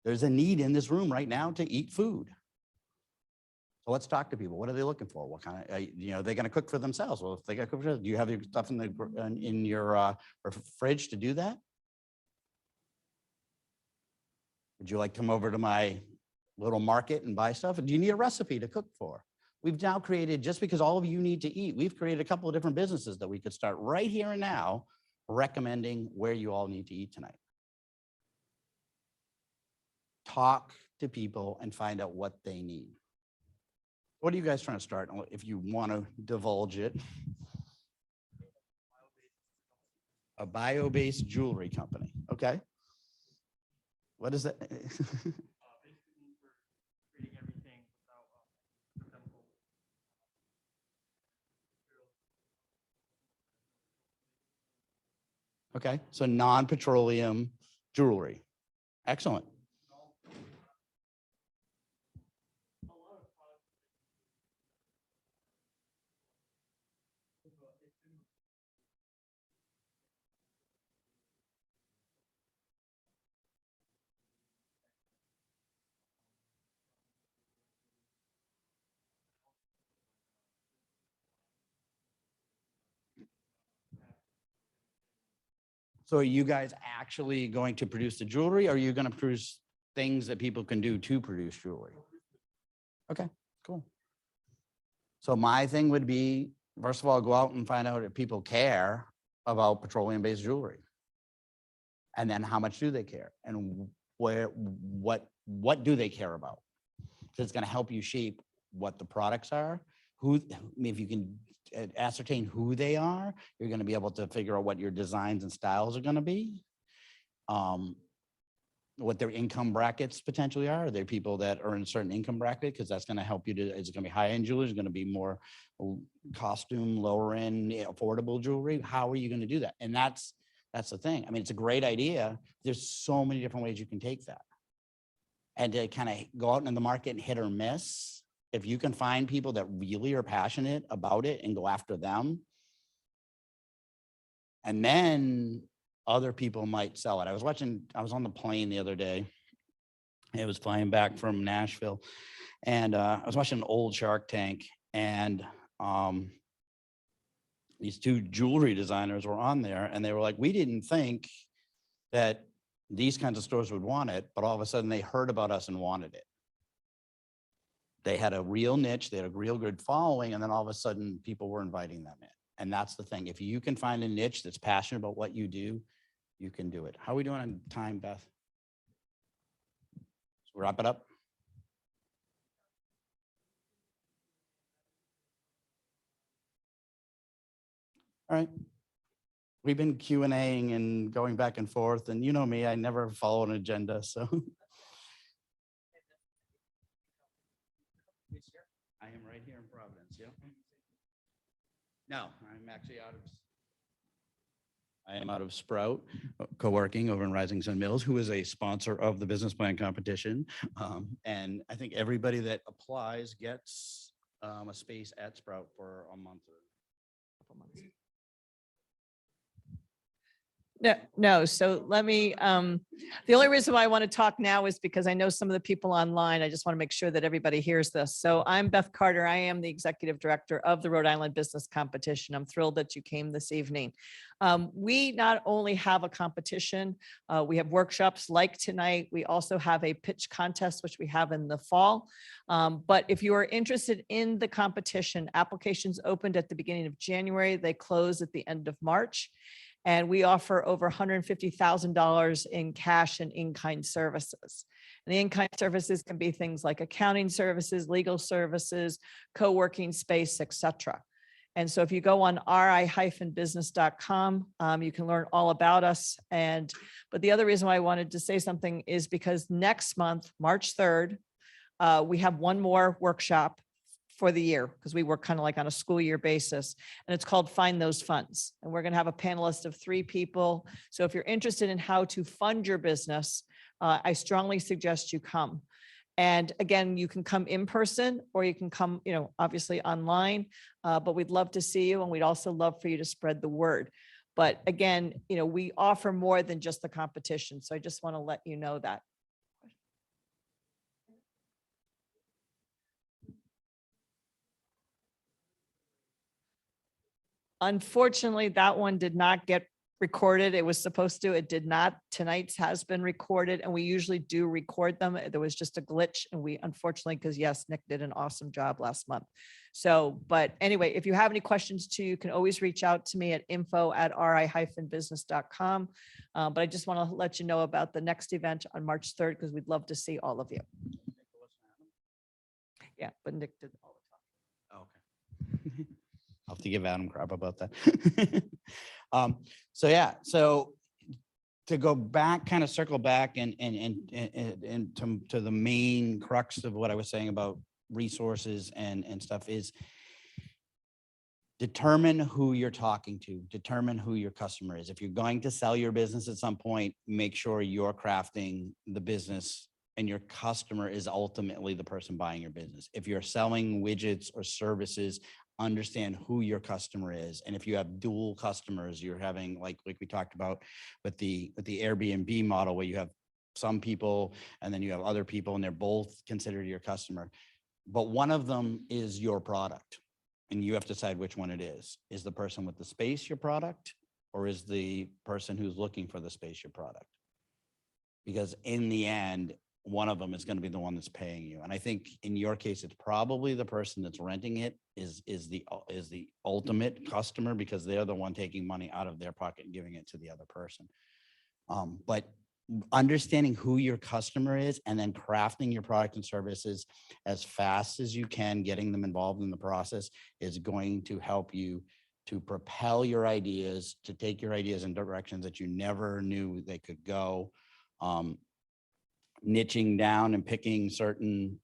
There's a need in this room right now to eat food. So let's talk to people. What are they looking for? What kind of, they're going to cook for themselves. Well, if they got to cook for, do you have your stuff in your fridge to do that? Would you like to come over to my little market and buy stuff? Do you need a recipe to cook for? We've now created, just because all of you need to eat, we've created a couple of different businesses that we could start right here and now recommending where you all need to eat tonight. Talk to people and find out what they need. What are you guys trying to start? If you want to divulge it. A bio-based jewelry company. Okay. What is that? Basically, for creating everything without chemical. Okay, so non-petroleum jewelry. Excellent. So are you guys actually going to produce the jewelry, or are you going to produce things that people can do to produce jewelry? Okay, cool. So my thing would be, first of all, go out and find out if people care about petroleum-based jewelry. And then how much do they care? And what do they care about? So it's going to help you shape what the products are. If you can ascertain who they are, you're going to be able to figure out what your designs and styles are going to be. What their income brackets potentially are. Are there people that are in a certain income bracket? Because that's going to help you to, is it going to be high-end jewelry? Is it going to be more costume, lower end, affordable jewelry? How are you going to do that? And that's the thing. I mean, it's a great idea. There's so many different ways you can take that. And to kind of go out in the market and hit or miss, if you can find people that really are passionate about it and go after them, and then other people might sell it. I was on the plane the other day. It was flying back from Nashville, and I was watching an old Shark Tank, and these two jewelry designers were on there, and they were like, we didn't think that these kinds of stores would want it, but all of a sudden they heard about us and wanted it. They had a real niche, they had a real good following, and then all of a sudden people were inviting them in. And that's the thing. If you can find a niche that's passionate about what you do, you can do it. How are we doing on time, Beth? So wrap it up. All right. We've been Q&Aing and going back and forth, and you know me, I never follow an agenda, so. I am right here in Providence, yeah. No, I'm actually out of Sprout, co-working over in Rising Sun Mills, who is a sponsor of the business plan competition. And I think everybody that applies gets a space at Sprout for a month or a couple months. No. So let me, the only reason why I want to talk now is because I know some of the people online. I just want to make sure that everybody hears this. So I'm Beth Carter. I am the executive director of the Rhode Island Business Competition. I'm thrilled that you came this evening. We not only have a competition, we have workshops like tonight. We also have a pitch contest, which we have in the fall. But if you are interested in the competition, applications opened at the beginning of January. They close at the end of March. And we offer over $150,000 in cash and in-kind services. And the in-kind services can be things like accounting services, legal services, co-working space, etc. And so if you go on ri-business.com, you can learn all about us. But the other reason why I wanted to say something is because next month, March 3rd, we have one more workshop for the year, because we work kind of like on a school year basis, and it's called Find Those Funds. And we're going to have a panelist of 3 people. So if you're interested in how to fund your business, I strongly suggest you come. And again, you can come in person or you can come, obviously online, but we'd love to see you. And we'd also love for you to spread the word. But again, we offer more than just the competition. So I just want to let you know that. Unfortunately, that one did not get recorded. It was supposed to, it did not. Tonight's has been recorded, and we usually do record them. There was just a glitch, and we unfortunately, because yes, Nick did an awesome job last month. So, but anyway, if you have any questions too, you can always reach out to me at info@ri-business.com. But I just want to let you know about the next event on March 3rd, because we'd love to see all of you. Yeah, but Nick did all the talking. Okay. I'll have to give Adam crap about that. So to go back, kind of circle back and to the main crux of what I was saying about resources and stuff is determine who you're talking to, determine who your customer is. If you're going to sell your business at some point, make sure you're crafting the business and your customer is ultimately the person buying your business. If you're selling widgets or services, understand who your customer is. And if you have dual customers, you're having like we talked about with the Airbnb model, where you have some people and then you have other people and they're both considered your customer. But one of them is your product, and you have to decide which one it is. Is the person with the space your product, or is the person who's looking for the space your product? Because in the end, one of them is going to be the one that's paying you. And I think in your case, it's probably the person that's renting it is the ultimate customer, because they're the one taking money out of their pocket and giving it to the other person. But understanding who your customer is and then crafting your product and services as fast as you can, getting them involved in the process, is going to help you to propel your ideas, to take your ideas in directions that you never knew they could go. Niching down and picking certain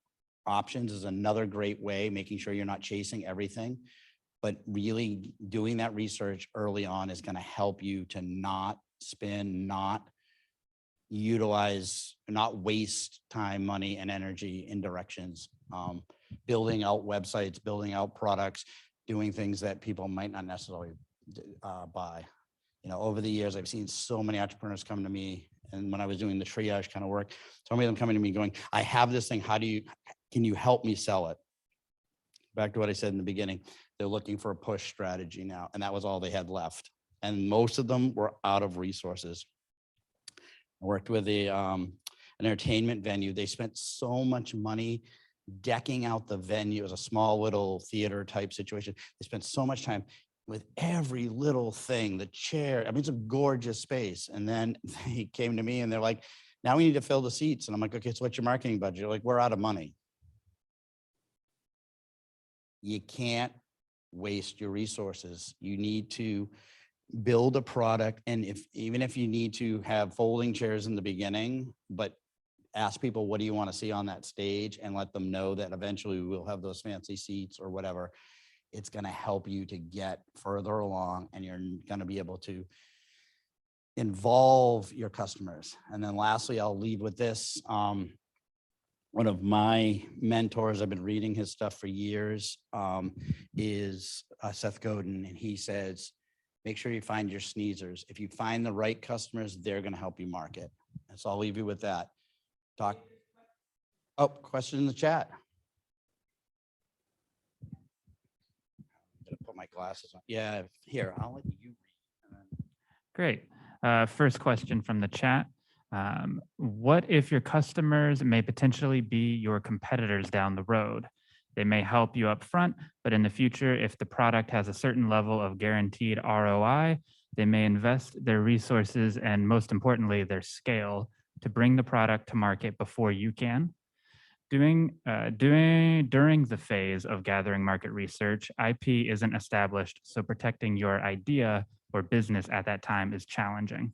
options is another great way, making sure you're not chasing everything, but really doing that research early on is going to help you to not spend, not utilize, not waste time, money, and energy in directions, building out websites, building out products, doing things that people might not necessarily buy. Over the years, I've seen so many entrepreneurs come to me. And when I was doing the triage kind of work, so many of them coming to me going, I have this thing. Can you help me sell it? Back to what I said in the beginning, they're looking for a push strategy now. And that was all they had left. And most of them were out of resources. I worked with an entertainment venue. They spent so much money decking out the venue. It was a small little theater type situation. They spent so much time with every little thing, the chair. I mean, it's a gorgeous space. And then they came to me and they're like, now we need to fill the seats. And I'm like, okay, so what's your marketing budget? They're like, we're out of money. You can't waste your resources. You need to build a product. And even if you need to have folding chairs in the beginning, but ask people, what do you want to see on that stage? And let them know that eventually we'll have those fancy seats or whatever. It's going to help you to get further along, and you're going to be able to involve your customers. And then lastly, I'll leave with this. One of my mentors, I've been reading his stuff for years, is Seth Godin. And he says, make sure you find your sneezers. If you find the right customers, they're going to help you market. And so I'll leave you with that. Question in the chat. Put my glasses on. Yeah, here, I'll let you read. Great. First question from the chat. What if your customers may potentially be your competitors down the road? They may help you up front, but in the future, if the product has a certain level of guaranteed ROI, they may invest their resources and, most importantly, their scale to bring the product to market before you can. During the phase of gathering market research, IP isn't established, so protecting your idea or business at that time is challenging.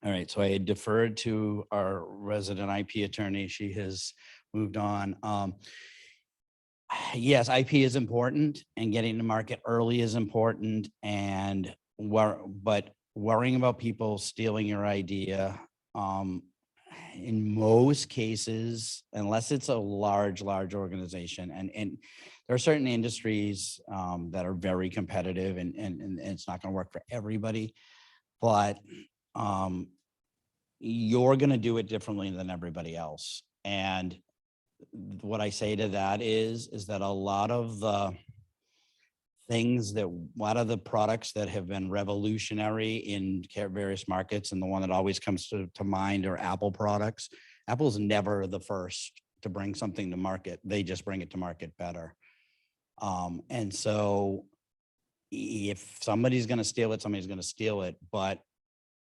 All right, so I had deferred to our resident IP attorney. She has moved on. Yes, IP is important and getting to market early is important, and but worrying about people stealing your idea, in most cases, unless it's a large organization, and there are certain industries that are very competitive, and it's not going to work for everybody, but you're going to do it differently than everybody else. And what I say to that is that a lot of the products that have been revolutionary in various markets, and the one that always comes to mind are Apple products. Apple's never the first to bring something to market. They just bring it to market better. And so if somebody's going to steal it, somebody's going to steal it. But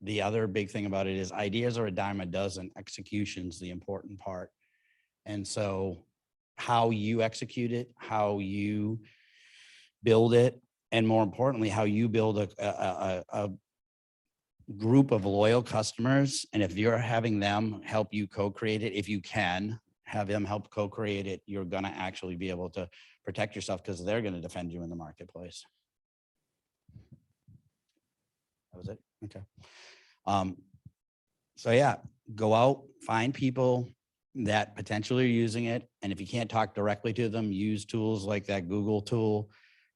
the other big thing about it is ideas are a dime a dozen. Execution's the important part. And so how you execute it, how you build it, and more importantly, how you build a group of loyal customers. And if you're having them help you co-create it, if you can have them help co-create it, you're going to actually be able to protect yourself because they're going to defend you in the marketplace. That was it. Okay. So yeah, go out, find people that potentially are using it. And if you can't talk directly to them, use tools like that Google tool,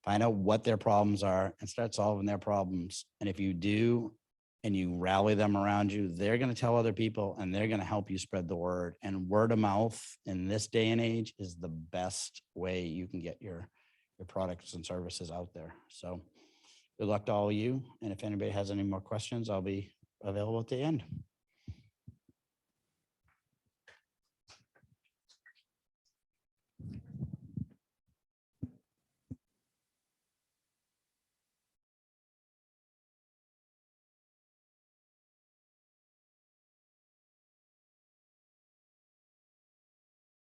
find out what their problems are and start solving their problems. And if you do, and you rally them around you, they're going to tell other people and they're going to help you spread the word. And word of mouth in this day and age is the best way you can get your products and services out there. So good luck to all of you. And if anybody has any more questions, I'll be available at the end.